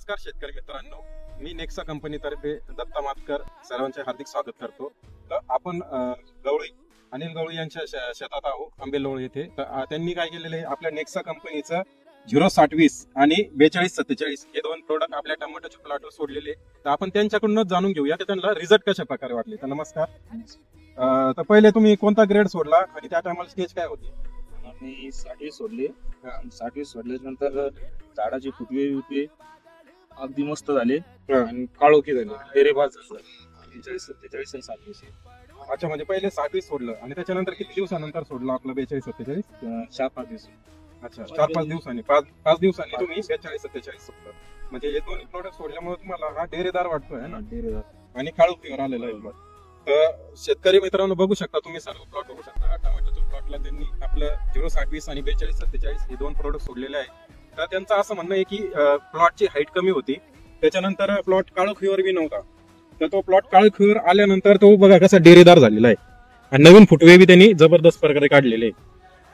नमस्कार शेतकरी मित्रांनो, मी नेक्सा कंपनीतर्फे दत्ता मातकर सर्वांचे हार्दिक स्वागत करतो। तर आपण गवळी अनिल गवळी यांच्या शेतात आहोत आंबेलोळ येथे। तर त्यांनी काय केलेले आहे, आपल्या नेक्सा कंपनीचं 0620 आणि 4247 हे दोन प्रोडक्ट आपल्या टोमॅटोच्या प्लॉटवर सोडलेले। तर आपण त्यांच्याकडूनच जाणून घेऊया की त्यांना रिझल्ट कशा प्रकारे वाटले। तर नमस्कार। तर पहिले तुम्ही कोणता ग्रेड सोडला आणि त्या टायमाला स्टेज काय होती? मी 60 सोडले। 60 सोडल्यानंतर झाडाची फुटवे अगदी मस्त झाले आणि काळोखी झाले, डेरेबाज झाले। 42-47 आणि 60. अच्छा, म्हणजे पहिले 60 सोडलं आणि त्याच्यानंतर किती दिवसानंतर सोडलं आपलं 42-47? 4-5 दिवस। अच्छा, 4-5 दिवसांनी 5 दिवसांनी तुम्ही 42-47 सोडलं। म्हणजे हे दोन्ही प्रोडक्ट सोडल्यामुळे तुम्हाला हा डेरेदार वाटतोय ना? डेरेदार आणि काळोखीवर आलेला आहे प्लॉट। तर शेतकरी मित्रांनो बघू शकता, तुम्ही सर्व प्लॉट बघू शकता। टोमॅटोच्या प्लॉटला त्यांनी आपलं 0620 आणि 42-47 हे दोन प्रोडक्ट सोडलेले आहे। तर त्यांचं असं म्हणणं आहे की प्लॉटची हाईट कमी होती, त्याच्यानंतर प्लॉट काळोखीवर बी नव्हता। तर तो प्लॉट काळोखीवर आल्यानंतर तो बघा कसा डेरेदार झालेला आहे आणि नवीन फुटवे बी त्यांनी जबरदस्त प्रकारे काढलेले आहे।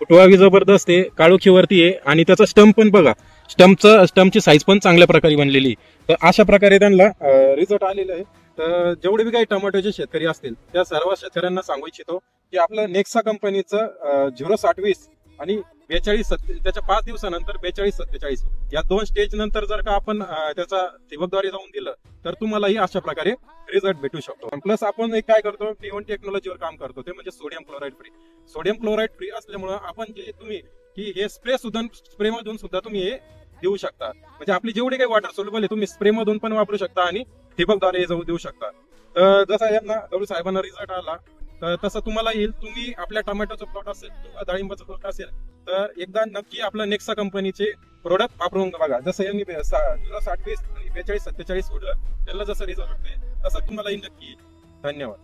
फुटवा बी जबरदस्त आहे, काळोखीवरती आहे आणि त्याचा स्टंप पण बघा, स्टंपची साईज पण चांगल्या प्रकारे बनलेली। तर अशा प्रकारे त्यांना रिझल्ट आलेला आहे। तर जेवढे बी काही टोमॅटोचे शेतकरी असतील त्या सर्व शेतकऱ्यांना सांगू इच्छितो की आपलं नेक्सा कंपनीचं 0620 आणि 42 त्याच्या 5 दिवसानंतर 42-47 या दोन स्टेज नंतर जर का आपण त्याचा ठिबकद्वारे जाऊन दिलं तर तुम्हालाही अशा प्रकारे रिझल्ट भेटू शकतो। प्लस आपण एक काय करतो, T1 टेक्नॉलॉजीवर काम करतो, ते म्हणजे sodium chloride free. Sodium chloride free असल्यामुळे आपण जे तुम्ही की हे स्प्रे मधून सुद्धा तुम्ही हे देऊ शकता। म्हणजे आपली जेवढी काही वॉटर सोल्युबल आहे तुम्ही स्प्रे मधून पण वापरू शकता आणि ठिबकद्वारे जाऊ देऊ शकता। तर जसा यांना गवळी साहेबांना रिझल्ट आला तर तसं तुम्हाला येईल। तुम्ही आपल्या टोमॅटोचं प्लॉट असेल किंवा डाळिंबाचं प्लॉट असेल तर एकदा नक्की आपलं नेक्सा कंपनीचे प्रोडक्ट वापरून बघा। जसं यांनी 0620 आणि 42-47 सोडलं, त्याला जसं रिझल्ट वाटतंय तसं तुम्हालाही नक्की। धन्यवाद।